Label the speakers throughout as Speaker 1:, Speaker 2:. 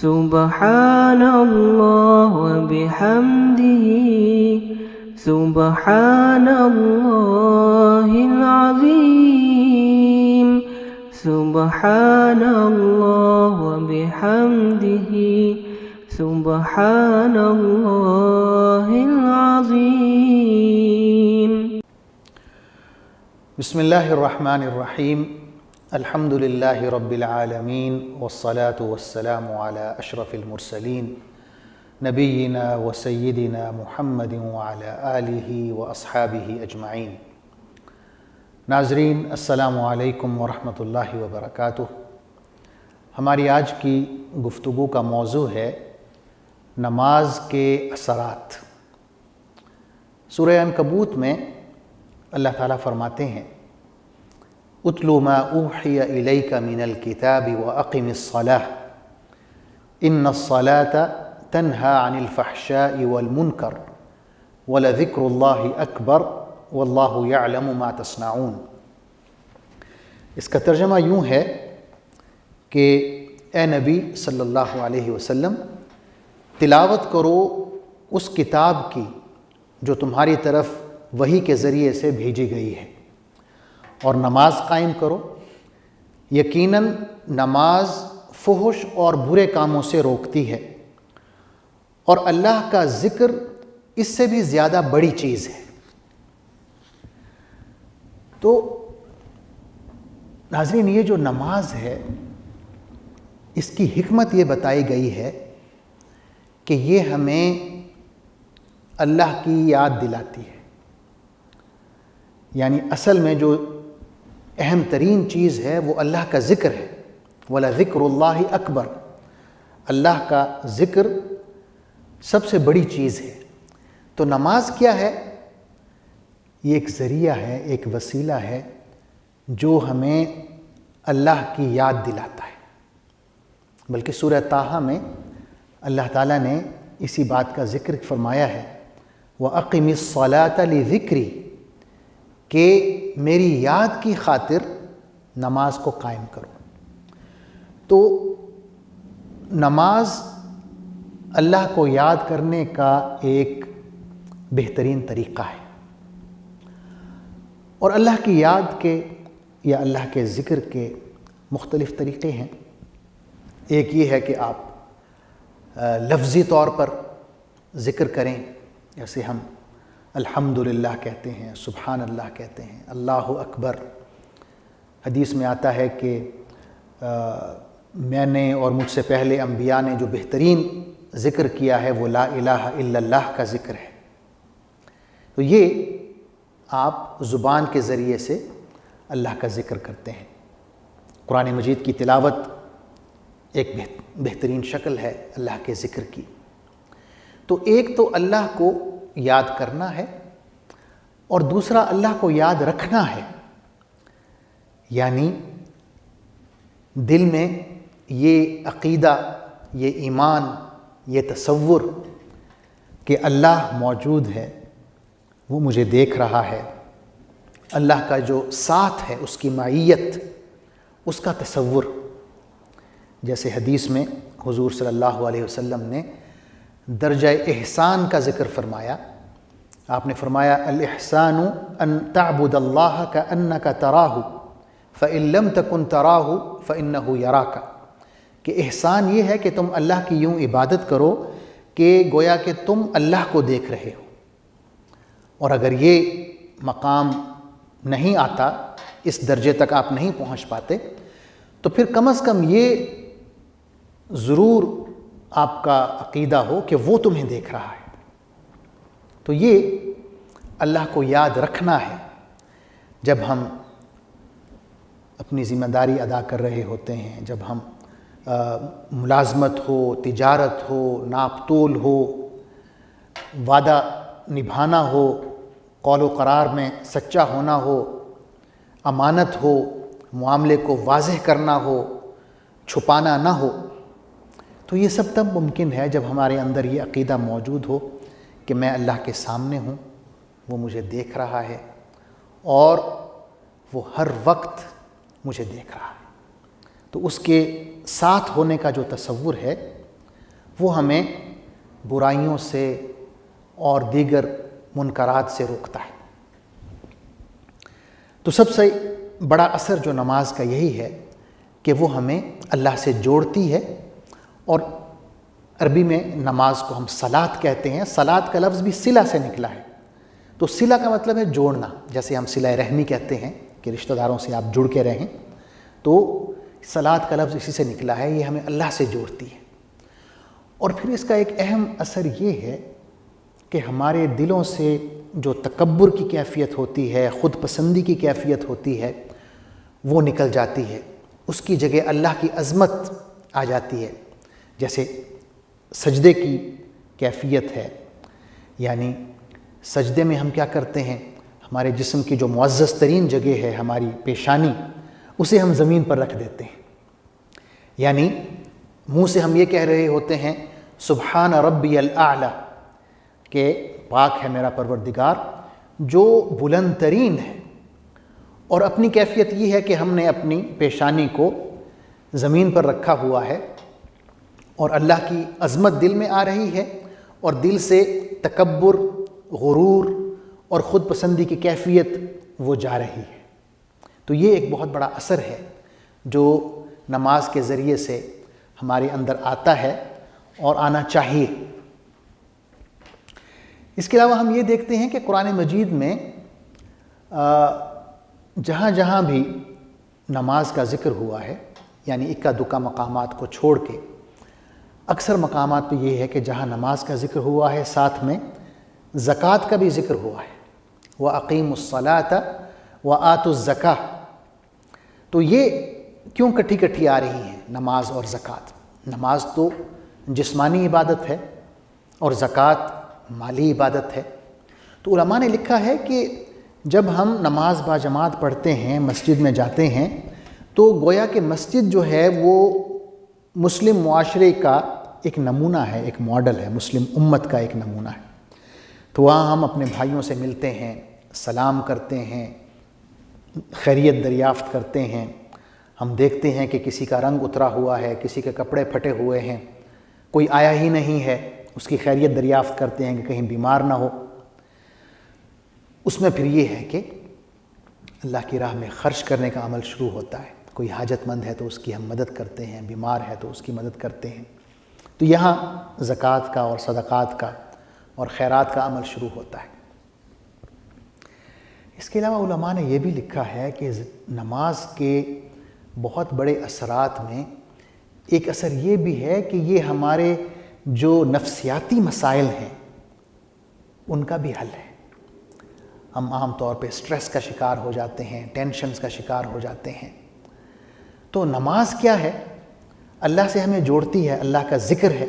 Speaker 1: سبحان اللہ وبحمدہ سبحان اللہ العظیم سبحان اللہ وبحمدہ سبحان اللہ العظیم۔
Speaker 2: بسم اللہ الرحمن الرحیم۔ الحمد للہ رب العالمین والصلاة والسلام علی اشرف المرسلین نبینا و سیدنا محمد وعلی آلہ و اصحابہ اجمعین۔ ناظرین السلام علیکم ورحمۃ اللہ وبرکاتہ۔ ہماری آج کی گفتگو کا موضوع ہے نماز کے اثرات۔ سورہ عنکبوت میں اللہ تعالیٰ فرماتے ہیں اتل ما اوحی الیک من الکتاب واقم الصلاۃ ان الصلاۃ تنہی عن الفحشاء والمنکر ولذکر اللہ اکبر واللہ یعلم ما تصنعون۔ اس کا ترجمہ یوں ہے کہ اے نبی صلی اللہ علیہ وسلم، تلاوت کرو اس کتاب کی جو تمہاری طرف وحی کے ذریعے سے بھیجی گئی ہے، اور نماز قائم کرو۔ یقیناً نماز فحش اور برے کاموں سے روکتی ہے، اور اللہ کا ذکر اس سے بھی زیادہ بڑی چیز ہے۔ تو ناظرین، یہ جو نماز ہے اس کی حکمت یہ بتائی گئی ہے کہ یہ ہمیں اللہ کی یاد دلاتی ہے۔ یعنی اصل میں جو اہم ترین چیز ہے وہ اللہ کا ذکر ہے۔ وَلَذِكْرُ اللَّهِ أَكْبَرُ، اللہ کا ذکر سب سے بڑی چیز ہے۔ تو نماز کیا ہے؟ یہ ایک ذریعہ ہے، ایک وسیلہ ہے جو ہمیں اللہ کی یاد دلاتا ہے۔ بلکہ سورہ طٰہٰ میں اللہ تعالیٰ نے اسی بات کا ذکر فرمایا ہے وَأَقِمِ الصَّلَاةَ لِذِكْرِي، کہ میری یاد کی خاطر نماز کو قائم کرو۔ تو نماز اللہ کو یاد کرنے کا ایک بہترین طریقہ ہے، اور اللہ کی یاد کے یا اللہ کے ذکر کے مختلف طریقے ہیں۔ ایک یہ ہے کہ آپ لفظی طور پر ذکر کریں، جیسے ہم الحمدللہ کہتے ہیں، سبحان اللہ کہتے ہیں، اللہ اکبر۔ حدیث میں آتا ہے کہ میں نے اور مجھ سے پہلے انبیاء نے جو بہترین ذکر کیا ہے وہ لا الہ الا اللہ کا ذکر ہے۔ تو یہ آپ زبان کے ذریعے سے اللہ کا ذکر کرتے ہیں۔ قرآن مجید کی تلاوت ایک بہترین شکل ہے اللہ کے ذکر کی۔ تو ایک تو اللہ کو یاد کرنا ہے، اور دوسرا اللہ کو یاد رکھنا ہے۔ یعنی دل میں یہ عقیدہ، یہ ایمان، یہ تصور کہ اللہ موجود ہے، وہ مجھے دیکھ رہا ہے، اللہ کا جو ساتھ ہے، اس کی معیت، اس کا تصور۔ جیسے حدیث میں حضور صلی اللہ علیہ وسلم نے درجہ احسان کا ذکر فرمایا۔ آپ نے فرمایا الاحسان ان تعبد اللہ کأنک تراہ فإن لم تکن تراہ فإنہ یراک، کہ احسان یہ ہے کہ تم اللہ کی یوں عبادت کرو کہ گویا کہ تم اللہ کو دیکھ رہے ہو۔ اور اگر یہ مقام نہیں آتا، اس درجے تک آپ نہیں پہنچ پاتے، تو پھر کم از کم یہ ضرور آپ کا عقیدہ ہو کہ وہ تمہیں دیکھ رہا ہے۔ تو یہ اللہ کو یاد رکھنا ہے۔ جب ہم اپنی ذمہ داری ادا کر رہے ہوتے ہیں، جب ہم ملازمت ہو، تجارت ہو، ناپ تول ہو، وعدہ نبھانا ہو، قول و قرار میں سچا ہونا ہو، امانت ہو، معاملے کو واضح کرنا ہو، چھپانا نہ ہو، تو یہ سب تب ممکن ہے جب ہمارے اندر یہ عقیدہ موجود ہو کہ میں اللہ کے سامنے ہوں، وہ مجھے دیکھ رہا ہے، اور وہ ہر وقت مجھے دیکھ رہا ہے۔ تو اس کے ساتھ ہونے کا جو تصور ہے وہ ہمیں برائیوں سے اور دیگر منکرات سے روکتا ہے۔ تو سب سے بڑا اثر جو نماز کا یہی ہے کہ وہ ہمیں اللہ سے جوڑتی ہے، اور عربی میں نماز کو ہم صلاۃ کہتے ہیں۔ صلاۃ کا لفظ بھی صلہ سے نکلا ہے، تو صلہ کا مطلب ہے جوڑنا، جیسے ہم صلہ رحمی کہتے ہیں کہ رشتہ داروں سے آپ جڑ کے رہیں، تو صلاۃ کا لفظ اسی سے نکلا ہے، یہ ہمیں اللہ سے جوڑتی ہے۔ اور پھر اس کا ایک اہم اثر یہ ہے کہ ہمارے دلوں سے جو تکبر کی کیفیت ہوتی ہے، خود پسندی کی کیفیت ہوتی ہے، وہ نکل جاتی ہے، اس کی جگہ اللہ کی عظمت آ جاتی ہے۔ جیسے سجدے کی کیفیت ہے، یعنی سجدے میں ہم کیا کرتے ہیں، ہمارے جسم کی جو معزز ترین جگہ ہے ہماری پیشانی، اسے ہم زمین پر رکھ دیتے ہیں، یعنی منہ سے ہم یہ کہہ رہے ہوتے ہیں سبحان ربی الاعلی، کہ پاک ہے میرا پروردگار جو بلند ترین ہے، اور اپنی کیفیت یہ ہے کہ ہم نے اپنی پیشانی کو زمین پر رکھا ہوا ہے، اور اللہ کی عظمت دل میں آ رہی ہے، اور دل سے تکبر، غرور اور خود پسندی کی کیفیت وہ جا رہی ہے۔ تو یہ ایک بہت بڑا اثر ہے جو نماز کے ذریعے سے ہمارے اندر آتا ہے اور آنا چاہیے۔ اس کے علاوہ ہم یہ دیکھتے ہیں کہ قرآن مجید میں جہاں جہاں بھی نماز کا ذکر ہوا ہے، یعنی اکا دکا مقامات کو چھوڑ کے اکثر مقامات پہ یہ ہے کہ جہاں نماز کا ذکر ہوا ہے ساتھ میں زکوٰۃ کا بھی ذکر ہوا ہے، وَأَقِيمُوا الصَّلَاةَ وَآتُوا الزَّكَاةَ۔ تو یہ کیوں کٹھی کٹھی آ رہی ہیں نماز اور زکوٰۃ؟ نماز تو جسمانی عبادت ہے اور زکوٰۃ مالی عبادت ہے۔ تو علماء نے لکھا ہے کہ جب ہم نماز با جماعت پڑھتے ہیں، مسجد میں جاتے ہیں، تو گویا کہ مسجد جو ہے وہ مسلم معاشرے کا ایک نمونہ ہے، ایک ماڈل ہے، مسلم امت کا ایک نمونہ ہے۔ تو وہاں ہم اپنے بھائیوں سے ملتے ہیں، سلام کرتے ہیں، خیریت دریافت کرتے ہیں، ہم دیکھتے ہیں کہ کسی کا رنگ اترا ہوا ہے، کسی کے کپڑے پھٹے ہوئے ہیں، کوئی آیا ہی نہیں ہے، اس کی خیریت دریافت کرتے ہیں کہ کہیں بیمار نہ ہو۔ اس میں پھر یہ ہے کہ اللہ کی راہ میں خرچ کرنے کا عمل شروع ہوتا ہے، کوئی حاجت مند ہے تو اس کی ہم مدد کرتے ہیں، بیمار ہے تو اس کی مدد کرتے ہیں۔ تو یہاں زکوٰۃ کا اور صدقات کا اور خیرات کا عمل شروع ہوتا ہے۔ اس کے علاوہ علماء نے یہ بھی لکھا ہے کہ نماز کے بہت بڑے اثرات میں ایک اثر یہ بھی ہے کہ یہ ہمارے جو نفسیاتی مسائل ہیں ان کا بھی حل ہے۔ ہم عام طور پہ سٹریس کا شکار ہو جاتے ہیں، ٹینشنز کا شکار ہو جاتے ہیں، تو نماز کیا ہے؟ اللہ سے ہمیں جوڑتی ہے، اللہ کا ذکر ہے،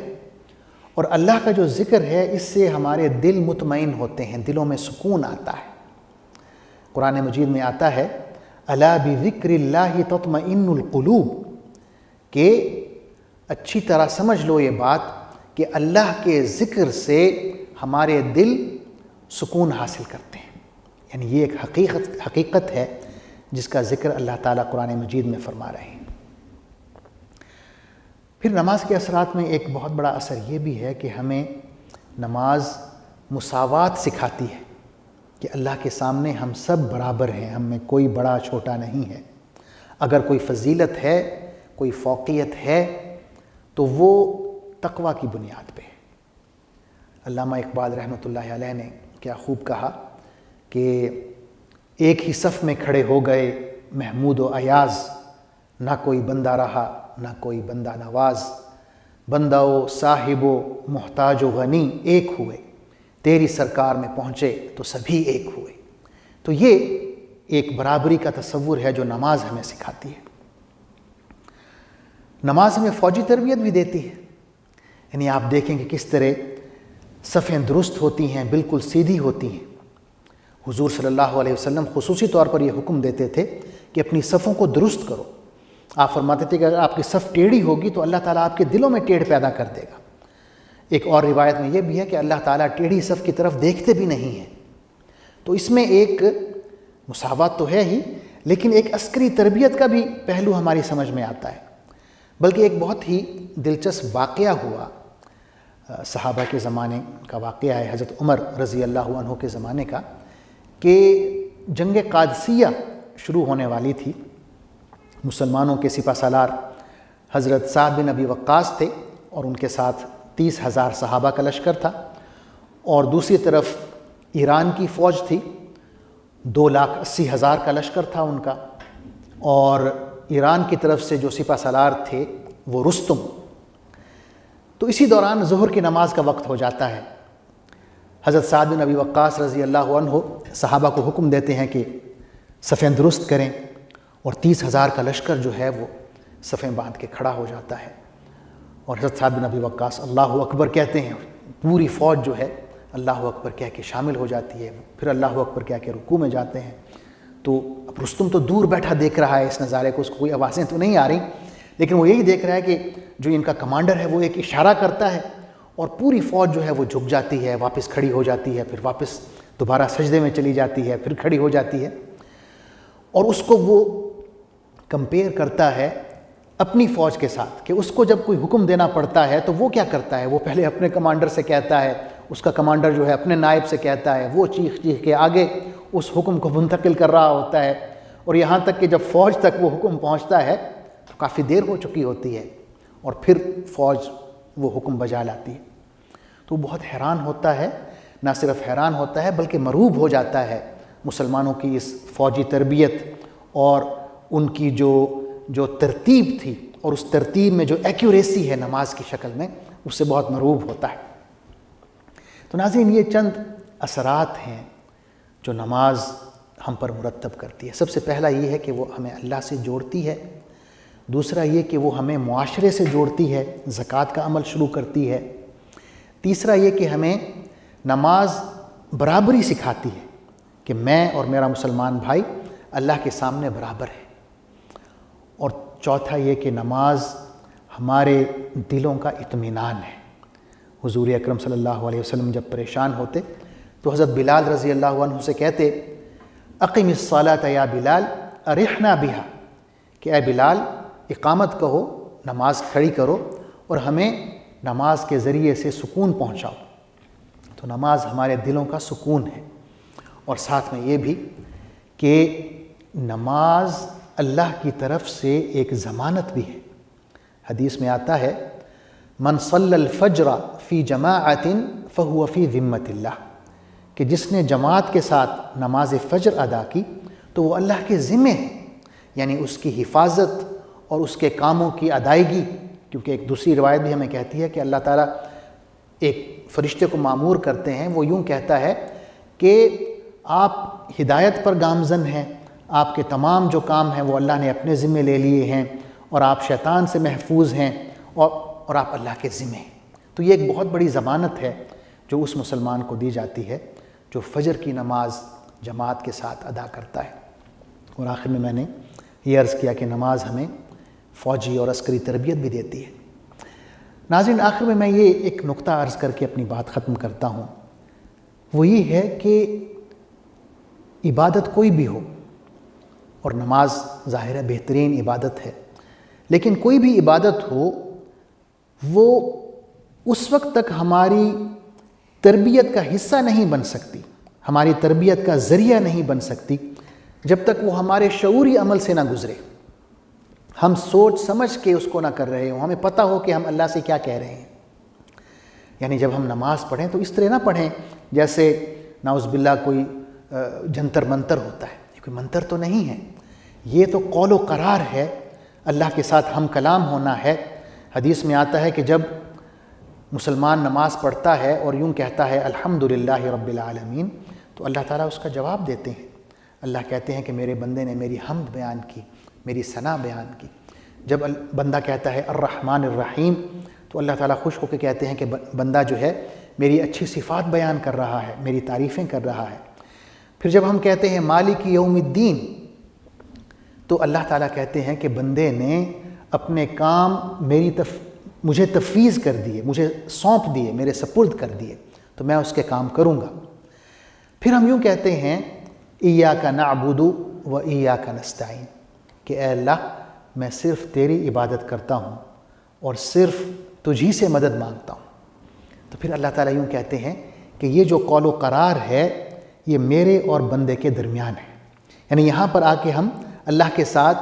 Speaker 2: اور اللہ کا جو ذکر ہے اس سے ہمارے دل مطمئن ہوتے ہیں، دلوں میں سکون آتا ہے۔ قرآن مجید میں آتا ہے الا بذکر اللہ تطمئن القلوب، کہ اچھی طرح سمجھ لو یہ بات کہ اللہ کے ذکر سے ہمارے دل سکون حاصل کرتے ہیں، یعنی یہ ایک حقیقت ہے جس کا ذکر اللہ تعالیٰ قرآن مجید میں فرما رہے ہیں۔ پھر نماز کے اثرات میں ایک بہت بڑا اثر یہ بھی ہے کہ ہمیں نماز مساوات سکھاتی ہے کہ اللہ کے سامنے ہم سب برابر ہیں، ہم میں کوئی بڑا چھوٹا نہیں ہے۔ اگر کوئی فضیلت ہے، کوئی فوقیت ہے تو وہ تقوی کی بنیاد پہ ہے۔ علامہ اقبال رحمۃ اللہ علیہ نے کیا خوب کہا کہ ایک ہی صف میں کھڑے ہو گئے محمود و ایاز، نہ کوئی بندہ رہا نہ کوئی بندہ نواز، بندہ و صاحب و محتاج و غنی ایک ہوئے، تیری سرکار میں پہنچے تو سبھی ایک ہوئے۔ تو یہ ایک برابری کا تصور ہے جو نماز ہمیں سکھاتی ہے۔ نماز ہمیں فوجی تربیت بھی دیتی ہے، یعنی آپ دیکھیں کہ کس طرح صفیں درست ہوتی ہیں، بالکل سیدھی ہوتی ہیں۔ حضور صلی اللہ علیہ وسلم خصوصی طور پر یہ حکم دیتے تھے کہ اپنی صفوں کو درست کرو۔ آپ فرماتے تھے کہ اگر آپ کی صف ٹیڑھی ہوگی تو اللہ تعالیٰ آپ کے دلوں میں ٹیڑھ پیدا کر دے گا۔ ایک اور روایت میں یہ بھی ہے کہ اللہ تعالیٰ ٹیڑھی صف کی طرف دیکھتے بھی نہیں ہیں۔ تو اس میں ایک مساوات تو ہے ہی، لیکن ایک عسکری تربیت کا بھی پہلو ہماری سمجھ میں آتا ہے۔ بلکہ ایک بہت ہی دلچسپ واقعہ ہوا صحابہ کے زمانے کا واقعہ ہے، حضرت عمر رضی اللہ عنہ کے زمانے کا، کہ جنگ قادسیہ شروع ہونے والی تھی۔ مسلمانوں کے سپہ سالار حضرت سعد بن ابی وقاص تھے اور ان کے ساتھ 30,000 صحابہ کا لشکر تھا، اور دوسری طرف ایران کی فوج تھی، 2,80,000 کا لشکر تھا ان کا، اور ایران کی طرف سے جو سپہ سالار تھے وہ رستم۔ تو اسی دوران ظہر کی نماز کا وقت ہو جاتا ہے۔ حضرت سعد بن ابی وقاص رضی اللہ عنہ صحابہ کو حکم دیتے ہیں کہ صفیں درست کریں، اور 30,000 کا لشکر جو ہے وہ صفیں باندھ کے کھڑا ہو جاتا ہے، اور حضرت سعد بن ابی وقاص اللہ اکبر کہتے ہیں، پوری فوج جو ہے اللہ اکبر کہہ کے شامل ہو جاتی ہے، پھر اللہ اکبر کہہ کے رکوع میں جاتے ہیں۔ تو اب رستم تو دور بیٹھا دیکھ رہا ہے اس نظارے کو، اس کو کوئی آوازیں تو نہیں آ رہی، لیکن وہ یہی دیکھ رہا ہے کہ جو ان کا کمانڈر ہے وہ ایک اشارہ کرتا ہے، اور پوری فوج جو ہے وہ جھک جاتی ہے، واپس کھڑی ہو جاتی ہے، پھر واپس دوبارہ سجدے میں چلی جاتی ہے، پھر کھڑی ہو جاتی ہے، اور اس کو وہ کمپیئر کرتا ہے اپنی فوج کے ساتھ، کہ اس کو جب کوئی حکم دینا پڑتا ہے تو وہ کیا کرتا ہے، وہ پہلے اپنے کمانڈر سے کہتا ہے، اس کا کمانڈر جو ہے اپنے نائب سے کہتا ہے، وہ چیخ چیخ کے آگے اس حکم کو منتقل کر رہا ہوتا ہے، اور یہاں تک کہ جب فوج تک وہ حکم پہنچتا ہے تو کافی دیر ہو چکی ہوتی ہے، اور پھر فوج وہ حکم بجا لاتی ہے۔ تو وہ بہت حیران ہوتا ہے، نہ صرف حیران ہوتا ہے بلکہ مرعوب ہو جاتا ہے مسلمانوں کی اس فوجی تربیت اور ان کی جو ترتیب تھی، اور اس ترتیب میں جو ایکیوریسی ہے نماز کی شکل میں، اس سے بہت مرعوب ہوتا ہے۔ تو ناظرین، یہ چند اثرات ہیں جو نماز ہم پر مرتب کرتی ہے۔ سب سے پہلا یہ ہے کہ وہ ہمیں اللہ سے جوڑتی ہے، دوسرا یہ کہ وہ ہمیں معاشرے سے جوڑتی ہے، زکوٰۃ کا عمل شروع کرتی ہے، تیسرا یہ کہ ہمیں نماز برابری سکھاتی ہے کہ میں اور میرا مسلمان بھائی اللہ کے سامنے برابر ہے، اور چوتھا یہ کہ نماز ہمارے دلوں کا اطمینان ہے۔ حضور اکرم صلی اللہ علیہ وسلم جب پریشان ہوتے تو حضرت بلال رضی اللہ عنہ سے کہتے، اقم الصلاۃ یا بلال ارحنا بہا، کہ اے بلال اقامت کہو، نماز کھڑی کرو اور ہمیں نماز کے ذریعے سے سکون پہنچاؤ۔ تو نماز ہمارے دلوں کا سکون ہے، اور ساتھ میں یہ بھی کہ نماز اللہ کی طرف سے ایک ضمانت بھی ہے۔ حدیث میں آتا ہے، من صلی الفجر فی جماعت فہو فی ذمۃ اللہ، کہ جس نے جماعت کے ساتھ نماز فجر ادا کی تو وہ اللہ کے ذمے ہے، یعنی اس کی حفاظت اور اس کے کاموں کی ادائیگی، کیونکہ ایک دوسری روایت بھی ہمیں کہتی ہے کہ اللہ تعالیٰ ایک فرشتے کو مامور کرتے ہیں، وہ یوں کہتا ہے کہ آپ ہدایت پر گامزن ہیں، آپ کے تمام جو کام ہیں وہ اللہ نے اپنے ذمے لے لیے ہیں، اور آپ شیطان سے محفوظ ہیں، اور آپ اللہ کے ذمے ہیں۔ تو یہ ایک بہت بڑی ضمانت ہے جو اس مسلمان کو دی جاتی ہے جو فجر کی نماز جماعت کے ساتھ ادا کرتا ہے۔ اور آخر میں نے یہ عرض کیا کہ نماز ہمیں فوجی اور عسکری تربیت بھی دیتی ہے۔ ناظرین، آخر میں یہ ایک نقطہ عرض کر کے اپنی بات ختم کرتا ہوں، وہ یہ ہے کہ عبادت کوئی بھی ہو، اور نماز ظاہر ہے بہترین عبادت ہے، لیکن کوئی بھی عبادت ہو وہ اس وقت تک ہماری تربیت کا حصہ نہیں بن سکتی، ہماری تربیت کا ذریعہ نہیں بن سکتی، جب تک وہ ہمارے شعوری عمل سے نہ گزرے، ہم سوچ سمجھ کے اس کو نہ کر رہے ہوں، ہمیں پتہ ہو کہ ہم اللہ سے کیا کہہ رہے ہیں۔ یعنی جب ہم نماز پڑھیں تو اس طرح نہ پڑھیں جیسے نعوذ باللہ کوئی جنتر منتر ہوتا ہے، یہ کوئی منتر تو نہیں ہے، یہ تو قول و قرار ہے، اللہ کے ساتھ ہم کلام ہونا ہے۔ حدیث میں آتا ہے کہ جب مسلمان نماز پڑھتا ہے اور یوں کہتا ہے الحمدللہ رب العالمین، تو اللہ تعالیٰ اس کا جواب دیتے ہیں۔ اللہ کہتے ہیں کہ میرے بندے نے میری حمد بیان کی، میری ثنا بیان کی۔ جب بندہ کہتا ہے الرحمن الرحیم، تو اللہ تعالیٰ خوش ہو کے کہتے ہیں کہ بندہ جو ہے میری اچھی صفات بیان کر رہا ہے، میری تعریفیں کر رہا ہے۔ پھر جب ہم کہتے ہیں مالک یوم الدین، تو اللہ تعالیٰ کہتے ہیں کہ بندے نے اپنے کام مجھے تفویض کر دیے، مجھے سونپ دیے، میرے سپرد کر دیے، تو میں اس کے کام کروں گا۔ پھر ہم یوں کہتے ہیں ایاک نعبد و ایاک نستعین، کہ اے اللہ میں صرف تیری عبادت کرتا ہوں اور صرف تجھی سے مدد مانگتا ہوں۔ تو پھر اللہ تعالیٰ یوں کہتے ہیں کہ یہ جو قول و قرار ہے یہ میرے اور بندے کے درمیان ہے. یعنی یہاں پر آ کے ہم اللہ کے ساتھ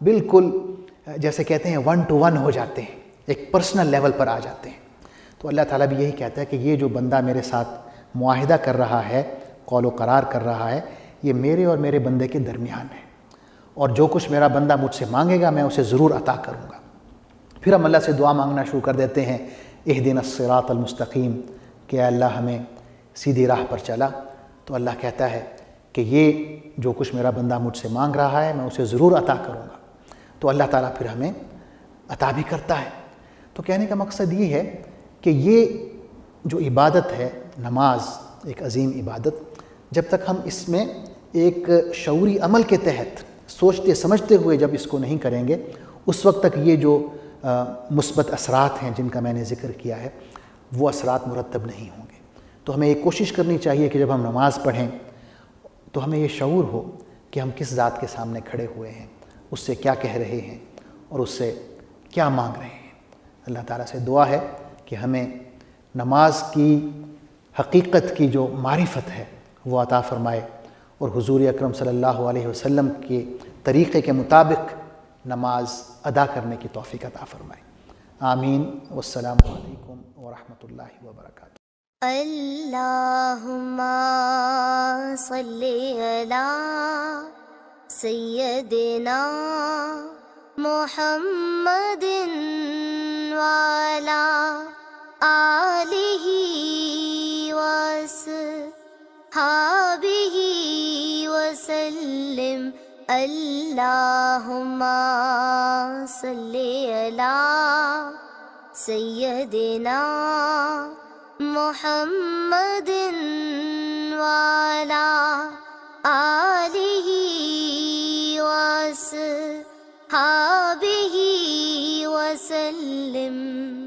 Speaker 2: بالکل جیسے کہتے ہیں 1 to 1 ہو جاتے ہیں، ایک پرسنل لیول پر آ جاتے ہیں. تو اللہ تعالیٰ بھی یہی کہتا ہے کہ یہ جو بندہ میرے ساتھ معاہدہ کر رہا ہے، قول و قرار کر رہا ہے، یہ میرے اور میرے بندے کے درمیان ہے، اور جو کچھ میرا بندہ مجھ سے مانگے گا میں اسے ضرور عطا کروں گا. پھر ہم اللہ سے دعا مانگنا شروع کر دیتے ہیں، اہدنا الصراط المستقیم، کہ اے اللہ ہمیں سیدھی راہ پر چلا. تو اللہ کہتا ہے کہ یہ جو کچھ میرا بندہ مجھ سے مانگ رہا ہے میں اسے ضرور عطا کروں گا. تو اللہ تعالیٰ پھر ہمیں عطا بھی کرتا ہے. تو کہنے کا مقصد یہ ہے کہ یہ جو عبادت ہے، نماز ایک عظیم عبادت، جب تک ہم اس میں ایک شعوری عمل کے تحت سوچتے سمجھتے ہوئے جب اس کو نہیں کریں گے، اس وقت تک یہ جو مثبت اثرات ہیں جن کا میں نے ذکر کیا ہے وہ اثرات مرتب نہیں ہوں گے. تو ہمیں یہ کوشش کرنی چاہیے کہ جب ہم نماز پڑھیں تو ہمیں یہ شعور ہو کہ ہم کس ذات کے سامنے کھڑے ہوئے ہیں، اس سے کیا کہہ رہے ہیں اور اس سے کیا مانگ رہے ہیں. اللہ تعالیٰ سے دعا ہے کہ ہمیں نماز کی حقیقت کی جو معرفت ہے وہ عطا فرمائے، اور حضور اکرم صلی اللہ علیہ وسلم کے طریقے کے مطابق نماز ادا کرنے کی توفیق عطا فرمائے. آمین. والسلام علیکم ورحمۃ اللہ وبرکاتہ.
Speaker 3: اللہم صلی علی سیدنا محمد وعلی آلہ وصحبہ وسلم. اللہم صلی علی سیدنا محمد وعلی آلہ وصحبہ وسلم.